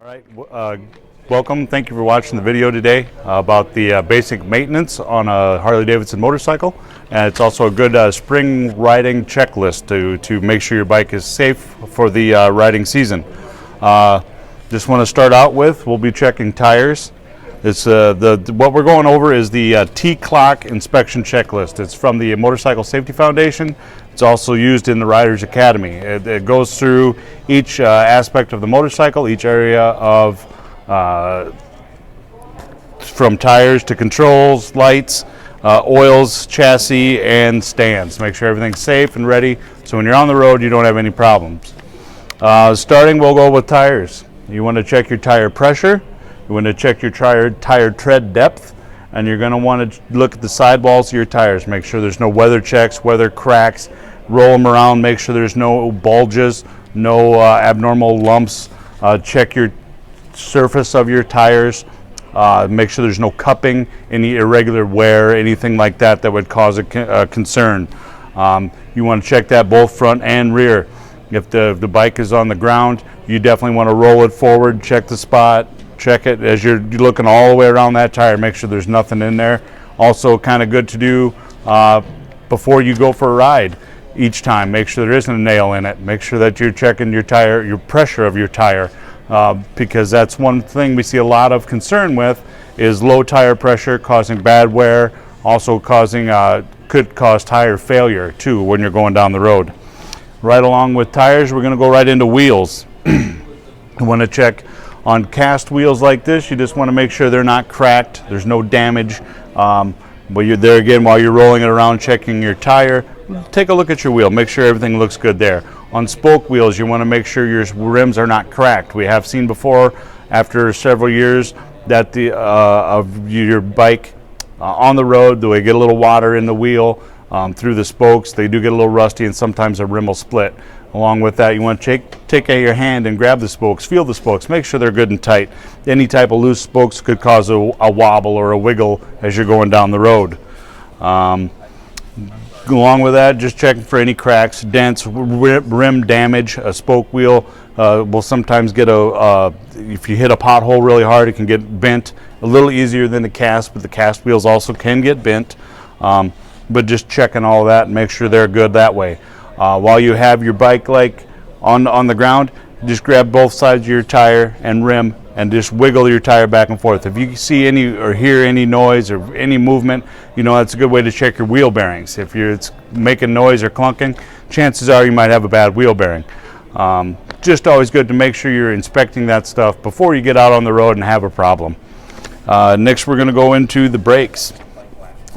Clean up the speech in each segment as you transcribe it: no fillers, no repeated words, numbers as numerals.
All right, welcome. Thank you for watching the video today about the basic maintenance on a Harley-Davidson motorcycle. And it's also a good spring riding checklist to make sure your bike is safe for the riding season. Just want to start out with, we'll be checking tires. It's what we're going over is the T-CLOCS inspection checklist. It's from the Motorcycle Safety Foundation. It's also used in the Riders Academy. It goes through each aspect of the motorcycle, each area of from tires to controls, lights, oils, chassis, and stands. Make sure everything's safe and ready so when you're on the road you don't have any problems. Starting, we'll go with tires. You want to check your tire pressure. You want to check your tire tread depth, and you're going to want to look at the sidewalls of your tires. Make sure there's no weather checks, weather cracks. Roll them around, make sure there's no bulges, no abnormal lumps. Check your surface of your tires. Make sure there's no cupping, any irregular wear, anything like that would cause a concern. You want to check that both front and rear. If the bike is on the ground, you definitely want to roll it forward, check the spot, check it as you're looking all the way around that tire, make sure there's nothing in there. Also kind of good to do before you go for a ride. Each time, make sure there isn't a nail in it. Make sure that you're checking your tire, your pressure of your tire, because that's one thing we see a lot of concern with is low tire pressure causing bad wear, also could cause tire failure too when you're going down the road. Right along with tires, we're going to go right into wheels. You want to check on cast wheels like this. You just want to make sure they're not cracked, there's no damage. But you're there again while you're rolling it around, checking your tire. Take a look at your wheel, make sure everything looks good there. On spoke wheels, you want to make sure your rims are not cracked. We have seen before, after several years, that of your bike on the road, they get a little water in the wheel through the spokes. They do get a little rusty, and sometimes a rim will split. Along with that, you want to take out your hand and grab the spokes, feel the spokes, make sure they're good and tight. Any type of loose spokes could cause a wobble or a wiggle as you're going down the road. Along with that, just checking for any cracks, dents, rim damage. A spoke wheel will sometimes get if you hit a pothole really hard, it can get bent. A little easier than the cast, but the cast wheels also can get bent. But just checking all that and make sure they're good that way. While you have your bike like on the ground, just grab both sides of your tire and rim and just wiggle your tire back and forth. If you see any or hear any noise or any movement, you know that's a good way to check your wheel bearings. If it's making noise or clunking, chances are you might have a bad wheel bearing. Just always good to make sure you're inspecting that stuff before you get out on the road and have a problem. Next, we're going to go into the brakes.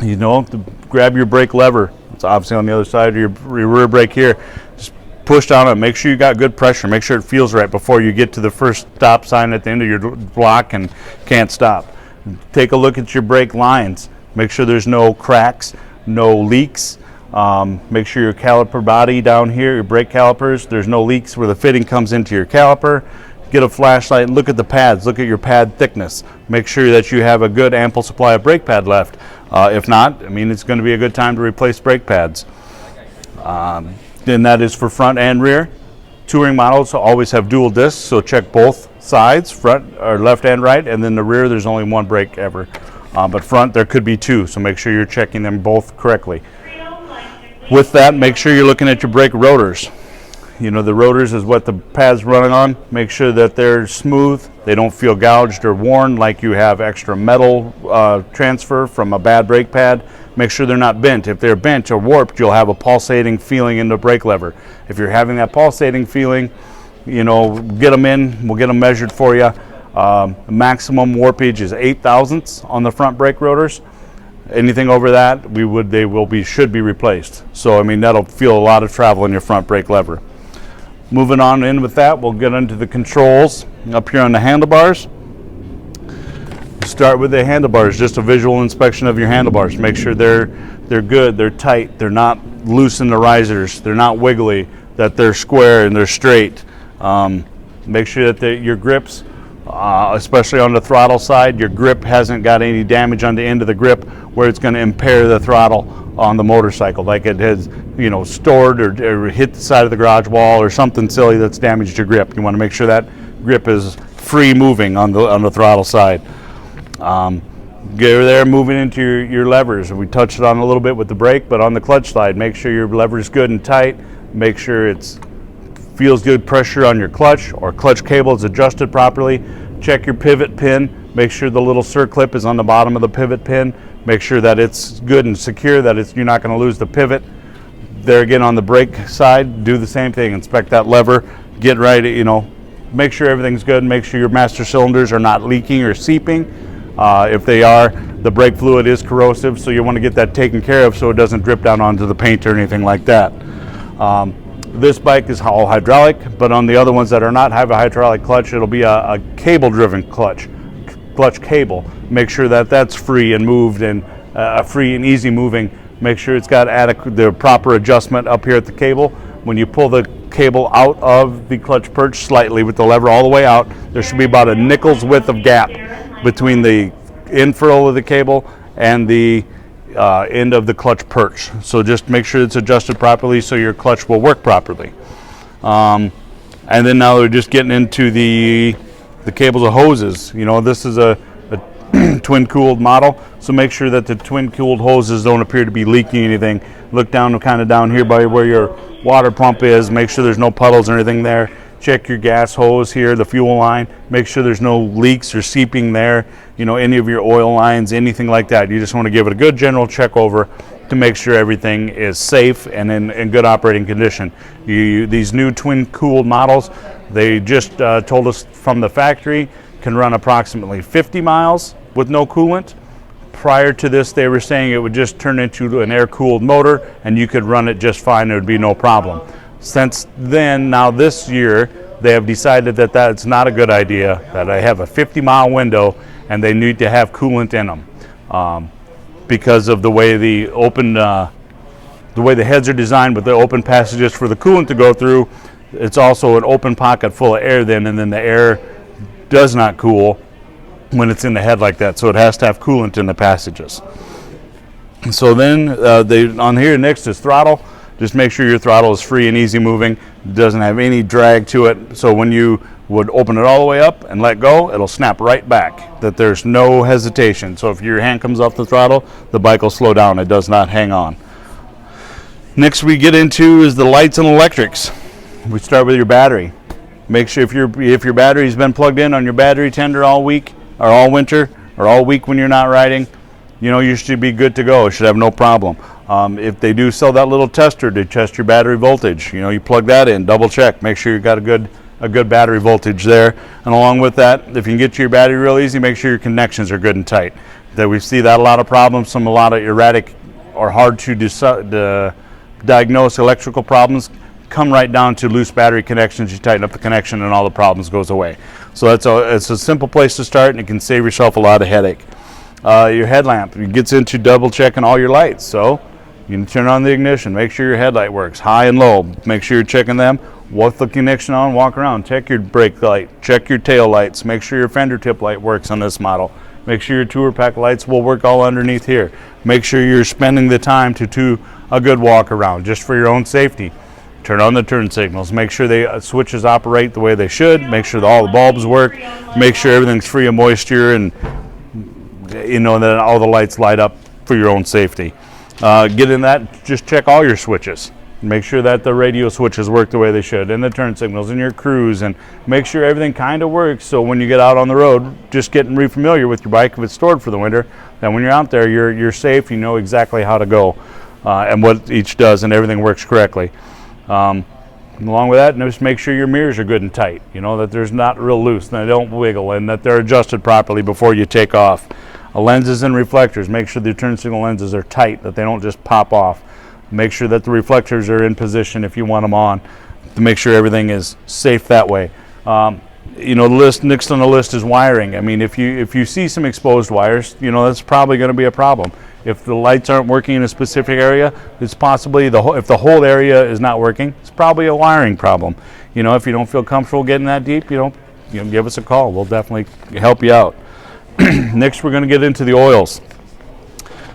You know, grab your brake lever. It's obviously on the other side of your rear brake here. Just push down it. Make sure you got good pressure. Make sure it feels right before you get to the first stop sign at the end of your block and can't stop. Take a look at your brake lines. Make sure there's no cracks, no leaks. Make sure your caliper body down here, your brake calipers, there's no leaks where the fitting comes into your caliper. Get a flashlight and look at the pads. Look at your pad thickness. Make sure that you have a good ample supply of brake pad left. If not, I mean, it's going to be a good time to replace brake pads. Then that is for front and rear. Touring models always have dual discs, so check both sides, front or left and right, and then the rear there's only one brake ever. But front there could be two, so make sure you're checking them both correctly. With that, make sure you're looking at your brake rotors. You know, the rotors is what the pad's running on. Make sure that they're smooth, they don't feel gouged or worn like you have extra metal transfer from a bad brake pad. Make sure they're not bent. If they're bent or warped, you'll have a pulsating feeling in the brake lever. If you're having that pulsating feeling, you know, get them in, we'll get them measured for you. Maximum warpage is 8 thousandths on the front brake rotors. Anything over that, should be replaced. So I mean, that'll feel a lot of travel in your front brake lever. Moving on in with that, we'll get into the controls up here on the handlebars. Start with the handlebars, just a visual inspection of your handlebars. Make sure they're good, they're tight, they're not loose in the risers, they're not wiggly, that they're square and they're straight. Make sure that your grips, especially on the throttle side, your grip hasn't got any damage on the end of the grip where it's going to impair the throttle on the motorcycle, like it has, you know, stored or hit the side of the garage wall or something silly that's damaged your grip. You want to make sure that grip is free moving on the throttle side. Get there, moving into your levers. We touched on a little bit with the brake, but on the clutch side, make sure your lever is good and tight. Make sure it feels good pressure on your clutch, or clutch cable is adjusted properly. Check your pivot pin. Make sure the little circlip is on the bottom of the pivot pin. Make sure that it's good and secure, that you're not going to lose the pivot. There again, on the brake side, do the same thing. Inspect that lever. Get right, make sure everything's good. Make sure your master cylinders are not leaking or seeping. If they are, the brake fluid is corrosive, so you want to get that taken care of so it doesn't drip down onto the paint or anything like that. This bike is all hydraulic, but on the other ones that are not have a hydraulic clutch, it'll be a cable-driven clutch cable. Make sure that that's free and moved and free and easy moving. Make sure it's got the proper adjustment up here at the cable. When you pull the cable out of the clutch perch slightly with the lever all the way out, there should be about a nickel's width of gap between the end furl of the cable and the end of the clutch perch. So just make sure it's adjusted properly so your clutch will work properly. And then now we're just getting into the cables of hoses. This is a twin cooled model, so make sure that the twin cooled hoses don't appear to be leaking anything. Look down here by where your water pump is. Make sure there's no puddles or anything there. Check your gas hose here, the fuel line. Make sure there's no leaks or seeping there. Any of your oil lines, anything like that. You just want to give it a good general check over to make sure everything is safe and in good operating condition. These new twin cooled models, they just told us from the factory, can run approximately 50 miles with no coolant. Prior to this, they were saying it would just turn into an air-cooled motor and you could run it just fine, there would be no problem. Since then, now this year, they have decided that that's not a good idea, that I have a 50-mile window and they need to have coolant in them. Because of the way the way the heads are designed with the open passages for the coolant to go through, it's also an open pocket full of air then, and then the air does not cool when it's in the head like that, so it has to have coolant in the passages. So then on here next is throttle. Just make sure your throttle is free and easy moving, doesn't have any drag to it, so when you would open it all the way up and let go, it'll snap right back, that there's no hesitation. So if your hand comes off the throttle, the bike will slow down, it does not hang on. Next we get into is the lights and electrics. We start with your battery. Make sure if your battery's been plugged in on your battery tender all week, or all winter, or all week when you're not riding, you should be good to go. It should have no problem. If they do sell that little tester to test your battery voltage, you plug that in, double check, make sure you've got a good battery voltage there. And along with that, if you can get to your battery real easy, make sure your connections are good and tight. That we see that a lot of problems, a lot of erratic or hard to diagnose electrical problems come right down to loose battery connections. You tighten up the connection and all the problems goes away. So it's a simple place to start, and it can save yourself a lot of headache. Your headlamp, it gets into double checking all your lights. So you can turn on the ignition, make sure your headlight works, high and low, make sure you're checking them. With the connection on, walk around, check your brake light, check your tail lights, make sure your fender tip light works on this model. Make sure your tour pack lights will work all underneath here. Make sure you're spending the time to do a good walk around just for your own safety. Turn on the turn signals, make sure the switches operate the way they should, make sure that all the bulbs work, make sure everything's free of moisture, and that all the lights light up for your own safety. Get in that, just check all your switches. Make sure that the radio switches work the way they should, and the turn signals, and your cruise, and make sure everything kind of works, so when you get out on the road, just getting re-familiar with your bike if it's stored for the winter, then when you're out there, you're safe, you know exactly how to go and what each does, and everything works correctly. Along with that, just make sure your mirrors are good and tight, that there's not real loose, and they don't wiggle, and that they're adjusted properly before you take off. Lenses and reflectors, make sure the turn signal lenses are tight, that they don't just pop off. Make sure that the reflectors are in position if you want them on, to make sure everything is safe that way. Next on the list is wiring. I mean, if you see some exposed wires, that's probably going to be a problem. If the lights aren't working in a specific area, it's possibly if the whole area is not working, it's probably a wiring problem. If you don't feel comfortable getting that deep, give us a call. We'll definitely help you out. Next, we're going to get into the oils.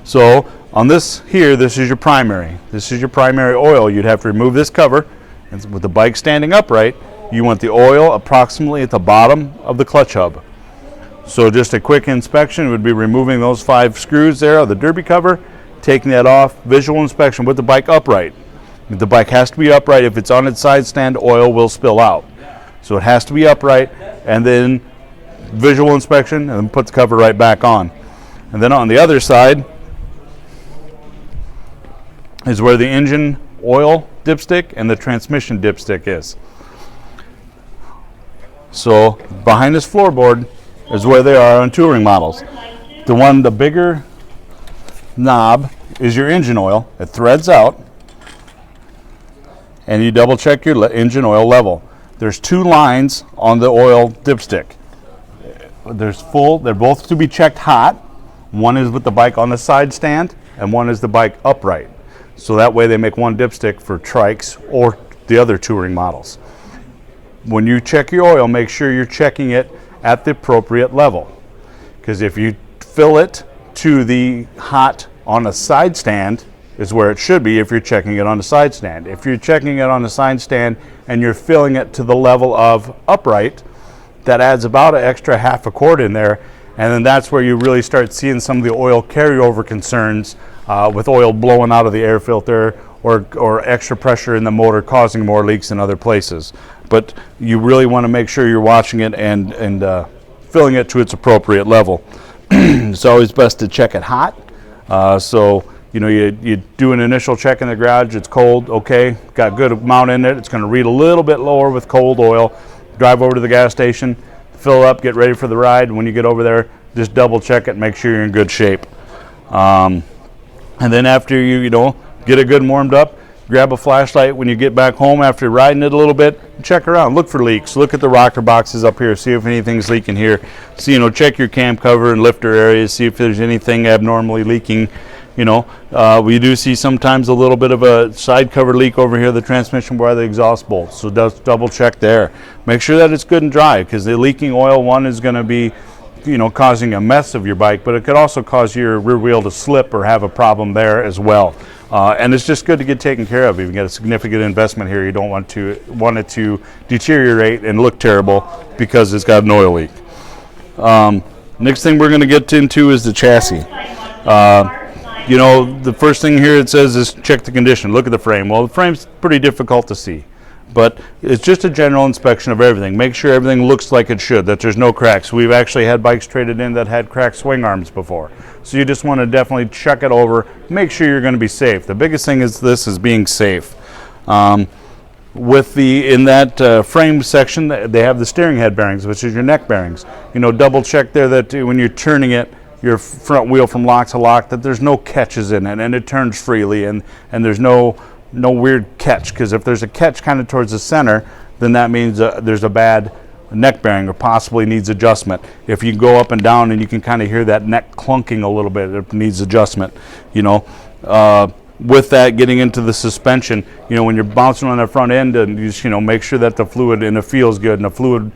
So on this here, this is your primary. This is your primary oil. You'd have to remove this cover, and with the bike standing upright, you want the oil approximately at the bottom of the clutch hub. So just a quick inspection would be removing those 5 screws there of the derby cover, taking that off, visual inspection with the bike upright. The bike has to be upright. If it's on its side stand, oil will spill out. So it has to be upright, and then visual inspection, and then put the cover right back on. And then on the other side is where the engine oil dipstick and the transmission dipstick is. So behind this floorboard is where they are on touring models. The bigger knob is your engine oil. It threads out, and you double check your engine oil level. There's 2 lines on the oil dipstick. They're both to be checked hot. One is with the bike on the side stand, and one is the bike upright. So that way they make one dipstick for trikes or the other touring models. When you check your oil, make sure you're checking it at the appropriate level. Because if you fill it to the hot on a side stand, is where it should be if you're checking it on the side stand. If you're checking it on the side stand and you're filling it to the level of upright, that adds about an extra half a quart in there, and then that's where you really start seeing some of the oil carryover concerns with oil blowing out of the air filter or extra pressure in the motor causing more leaks in other places. But you really want to make sure you're watching it and filling it to its appropriate level. It's always best to check it hot. So you do an initial check in the garage, it's cold, okay, got good amount in it, it's going to read a little bit lower with cold oil. Drive over to the gas station, fill up, get ready for the ride. When you get over there, just double check it, make sure you're in good shape. And then after you get it good and warmed up, grab a flashlight when you get back home after riding it a little bit, check around, look for leaks, look at the rocker boxes up here, see if anything's leaking here. See, check your cam cover and lifter areas, see if there's anything abnormally leaking. We do see sometimes a little bit of a side cover leak over here, the transmission by the exhaust bolt. So double check there. Make sure that it's good and dry, because the leaking oil, one, is going to be, causing a mess of your bike, but it could also cause your rear wheel to slip or have a problem there as well. And it's just good to get taken care of. If you get a significant investment here, you don't want it to deteriorate and look terrible because it's got an oil leak. Next thing we're going to get into is the chassis. The first thing here it says is check the condition, look at the frame. Well, the frame's pretty difficult to see, but it's just a general inspection of everything. Make sure everything looks like it should, that there's no cracks. We've actually had bikes traded in that had cracked swing arms before. So you just want to definitely check it over, make sure you're going to be safe. The biggest thing is being safe. In that frame section, they have the steering head bearings, which is your neck bearings. Double check there that when you're turning it, your front wheel from lock to lock, that there's no catches in it and it turns freely, and there's no weird catch, because if there's a catch kind of towards the center, then that means there's a bad neck bearing or possibly needs adjustment. If you go up and down and you can kind of hear that neck clunking a little bit, it needs adjustment. With that, getting into the suspension, when you're bouncing on the front end, and you just make sure that the fluid and it feels good, and the fluid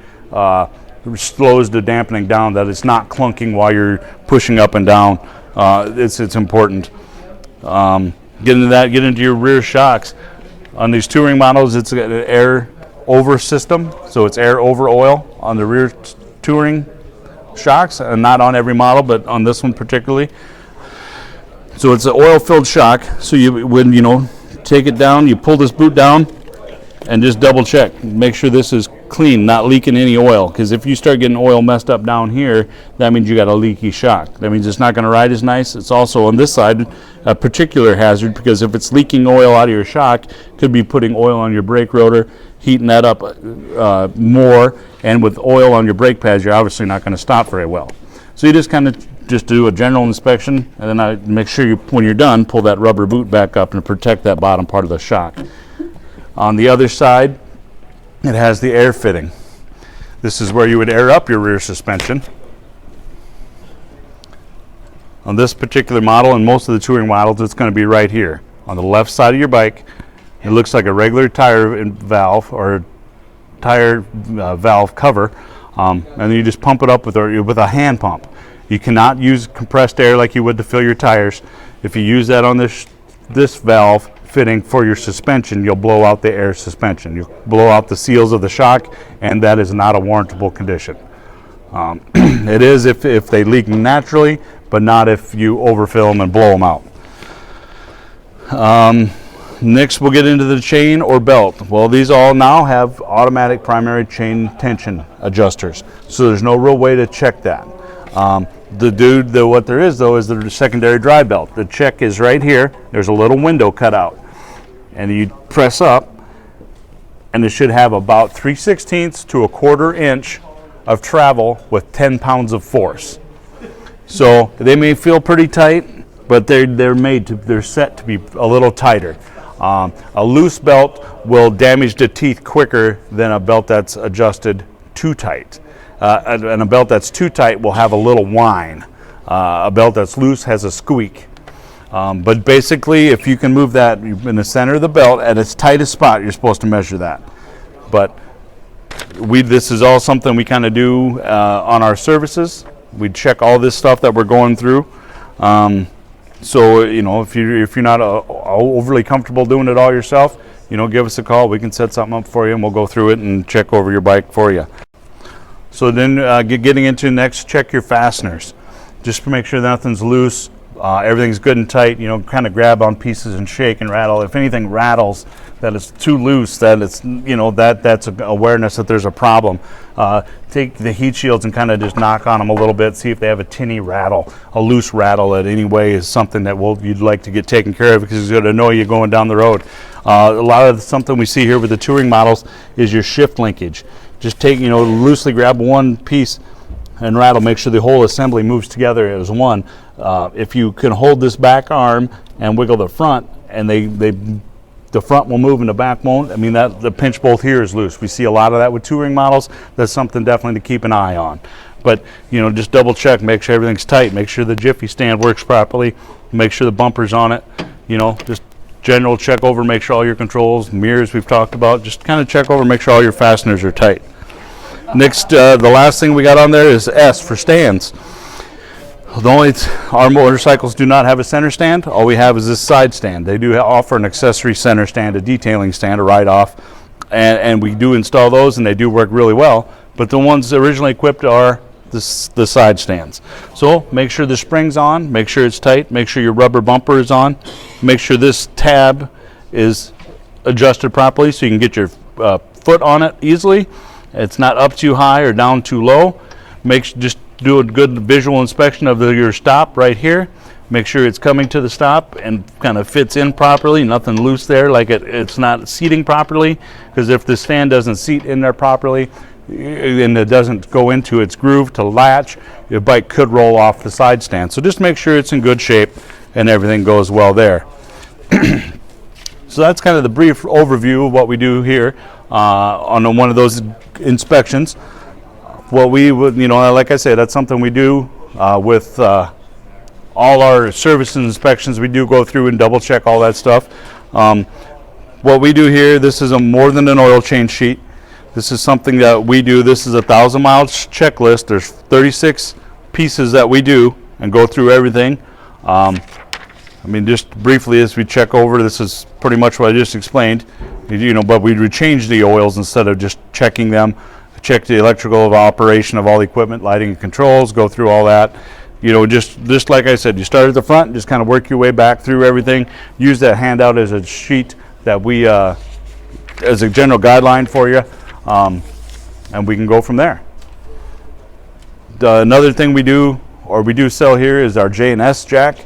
slows the dampening down, that it's not clunking while you're pushing up and down. It's important. Get into your rear shocks. On these touring models, it's an air over system, so it's air over oil on the rear touring shocks, and not on every model, but on this one particularly. So it's an oil-filled shock. So when take it down, you pull this boot down, and just double check. Make sure this is clean, not leaking any oil, because if you start getting oil messed up down here, that means you got a leaky shock. That means it's not going to ride as nice. It's also on this side a particular hazard, because if it's leaking oil out of your shock, could be putting oil on your brake rotor, heating that up more, and with oil on your brake pads, you're obviously not going to stop very well. So you just kind of do a general inspection, and then make sure when you're done, pull that rubber boot back up and protect that bottom part of the shock. On the other side, it has the air fitting. This is where you would air up your rear suspension. On this particular model and most of the touring models, it's going to be right here on the left side of your bike. It looks like a regular tire valve or tire valve cover, and then you just pump it up with a hand pump. You cannot use compressed air like you would to fill your tires. If you use that on this valve, fitting for your suspension, you'll blow out the air suspension. You'll blow out the seals of the shock, and that is not a warrantable condition. It is if they leak naturally, but not if you overfill them and blow them out. Next, we'll get into the chain or belt. Well, these all now have automatic primary chain tension adjusters, so there's no real way to check that. What there is though is the secondary drive belt. The check is right here. There's a little window cut out, and you press up, and it should have about 3/16 to 1/4 inch of travel with 10 pounds of force. So they may feel pretty tight, but they're set to be a little tighter. A loose belt will damage the teeth quicker than a belt that's adjusted too tight. And a belt that's too tight will have a little whine. A belt that's loose has a squeak. But basically, if you can move that in the center of the belt at its tightest spot, you're supposed to measure that. But this is all something we kind of do on our services. We check all this stuff that we're going through. So if you're not overly comfortable doing it all yourself, give us a call. We can set something up for you, and we'll go through it and check over your bike for you. So then getting into next, check your fasteners. Just to make sure nothing's loose, everything's good and tight. Kind of grab on pieces and shake and rattle. If anything rattles, that it's too loose, that it's that's an awareness that there's a problem. Take the heat shields and kind of just knock on them a little bit, see if they have a tinny rattle. A loose rattle at any way is something that you'd like to get taken care of, because it's going to annoy you going down the road. A lot of something we see here with the touring models is your shift linkage. Just take, loosely grab one piece and rattle, make sure the whole assembly moves together as one. If you can hold this back arm and wiggle the front, and the front will move and the back won't, that the pinch bolt here is loose. We see a lot of that with touring models. That's something definitely to keep an eye on. But just double check, make sure everything's tight, make sure the jiffy stand works properly, make sure the bumper's on it. Just general check over, make sure all your controls, mirrors we've talked about, just kind of check over, make sure all your fasteners are tight. Next, the last thing we got on there is S for stands. Our motorcycles do not have a center stand. All we have is this side stand. They do offer an accessory center stand, a detailing stand, a write-off, and we do install those, and they do work really well. But the ones originally equipped are the side stands. So make sure the spring's on, make sure it's tight, make sure your rubber bumper is on, make sure this tab is adjusted properly so you can get your foot on it easily. It's not up too high or down too low. Just do a good visual inspection of your stop right here. Make sure it's coming to the stop and kind of fits in properly, nothing loose there, like it's not seating properly, because if the stand doesn't seat in there properly and it doesn't go into its groove to latch, your bike could roll off the side stand. So just make sure it's in good shape and everything goes well there. So that's kind of the brief overview of what we do here on one of those inspections. What we would, like I said, that's something we do with all our service and inspections. We do go through and double check all that stuff. What we do here, this is more than an oil change sheet. This is something that we do. This is a 1,000-mile checklist. There's 36 pieces that we do and go through everything. Just briefly, as we check over, this is pretty much what I just explained. But we would change the oils instead of just checking them. Check the electrical operation of all the equipment, lighting and controls, go through all that. Just like I said, you start at the front, just kind of work your way back through everything. Use that handout as a sheet that we, as a general guideline for you, and we can go from there. Another thing we do sell here is our J&S jack.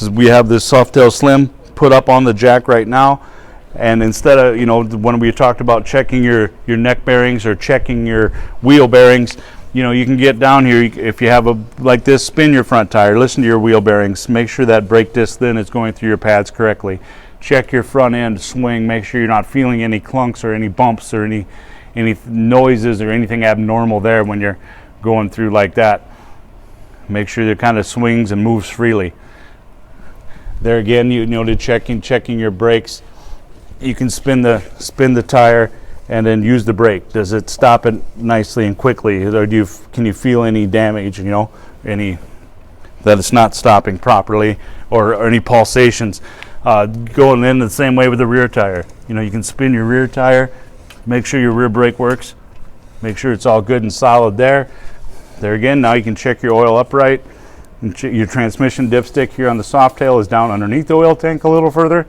We have this Softail Slim put up on the jack right now. And instead of, when we talked about checking your neck bearings or checking your wheel bearings, you can get down here. If you have like this, spin your front tire, listen to your wheel bearings, make sure that brake disc then is going through your pads correctly. Check your front end swing, make sure you're not feeling any clunks or any bumps or any noises or anything abnormal there when you're going through like that. Make sure it kind of swings and moves freely. There again, to checking your brakes. You can spin the tire and then use the brake. Does it stop it nicely and quickly, or can you feel any damage? That it's not stopping properly, or any pulsations. Going in the same way with the rear tire. You know, you can spin your rear tire, make sure your rear brake works, make sure it's all good and solid there. There again, now you can check your oil upright. And your transmission dipstick here on the soft tail is down underneath the oil tank a little further.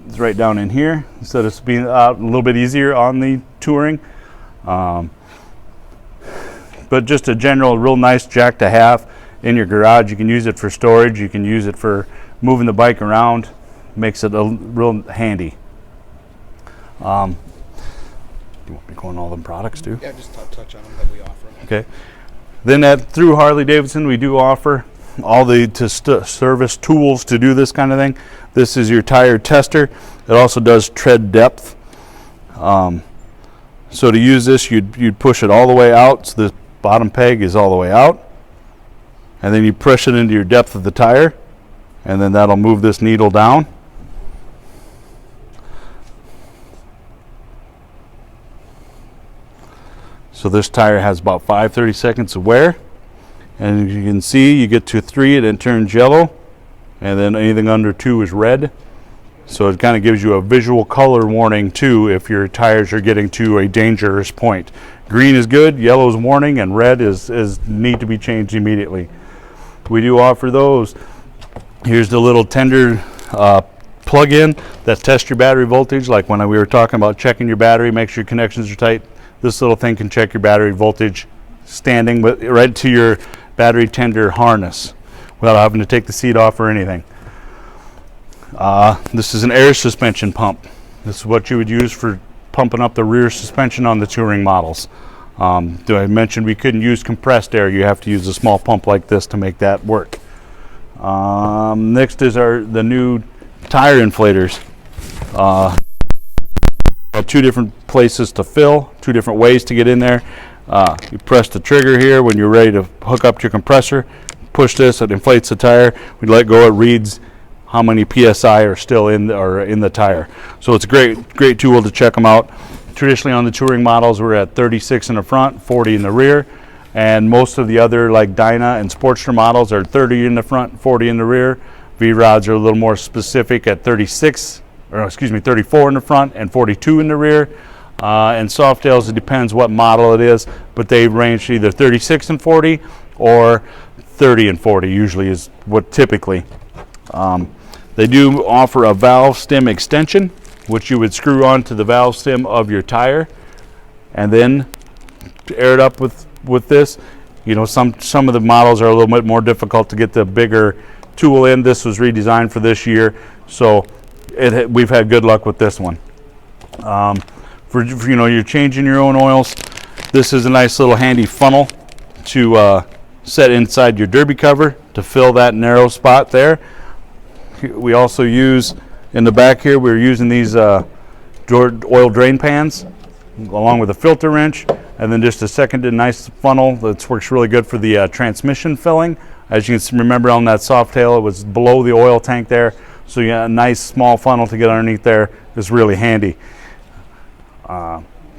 It's right down in here, instead of being a little bit easier on the Touring. But just a general real nice jack to have in your garage. You can use it for storage, you can use it for moving the bike around. Makes it a real handy. Do you want me to go on all them products too? Yeah, just touch on them that we offer. Okay. Then through Harley-Davidson, we do offer all the service tools to do this kind of thing. This is your tire tester. It also does tread depth. So to use this, you'd push it all the way out. So the bottom peg is all the way out. And then you press it into your depth of the tire. And then that'll move this needle down. So this tire has about 5/30 seconds of wear, and you can see you get to 3 and it turns yellow, and then anything under 2 is red. So it kind of gives you a visual color warning too if your tires are getting to a dangerous point. Green is good, yellow is warning, and red is need to be changed immediately. We do offer those. Here's the little tender plug-in that tests your battery voltage, like when we were talking about checking your battery, make sure your connections are tight. This little thing can check your battery voltage standing right to your battery tender harness without having to take the seat off or anything. This is an air suspension pump. This is what you would use for pumping up the rear suspension on the Touring models. I mentioned we couldn't use compressed air. You have to use a small pump like this to make that work. Next is the new tire inflators. 2 different places to fill, 2 different ways to get in there. You press the trigger here when you're ready to hook up to your compressor. Push this, it inflates the tire. We let go, it reads how many PSI are still in the tire. So it's a great tool to check them out. Traditionally on the Touring models, we're at 36 in the front, 40 in the rear. And most of the other like Dyna and Sportster models are 30 in the front, 40 in the rear. V-Rods are a little more specific at 34 in the front and 42 in the rear. And Softails, it depends what model it is, but they range either 36 and 40 or 30 and 40 usually is what typically. They do offer a valve stem extension, which you would screw onto the valve stem of your tire and then air it up with this. You know, some of the models are a little bit more difficult to get the bigger tool in. This was redesigned for this year, so we've had good luck with this one. For you know, you're changing your own oils, this is a nice little handy funnel to set inside your derby cover to fill that narrow spot there. We also use in the back here, we're using these oil drain pans along with a filter wrench, and then just a seconded nice funnel that works really good for the transmission filling. As you can remember on that soft tail, it was below the oil tank there. So you got a nice small funnel to get underneath there. It's really handy.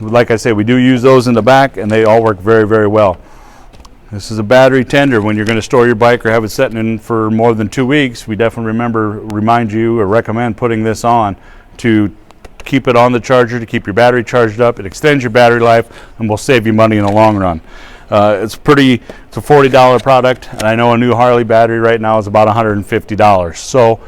Like I say, we do use those in the back, and they all work very well. This is a battery tender. When you're going to store your bike or have it sitting in for more than 2 weeks, we definitely remind you or recommend putting this on to keep it on the charger, to keep your battery charged up. It extends your battery life and will save you money in the long run. It's a $40 product, and I know a new Harley battery right now is about $150. So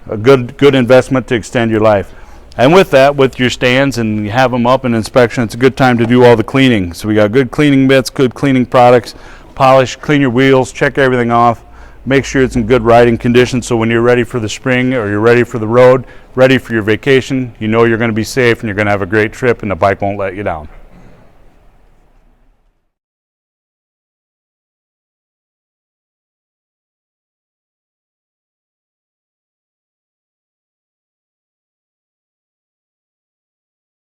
a good investment to extend your life. And with that, with your stands and you have them up in inspection, it's a good time to do all the cleaning. So we got good cleaning bits, good cleaning products, polish, clean your wheels, check everything off, make sure it's in good riding condition so when you're ready for the spring or you're ready for the road, ready for your vacation, you know you're going to be safe and you're going to have a great trip and the bike won't let you down.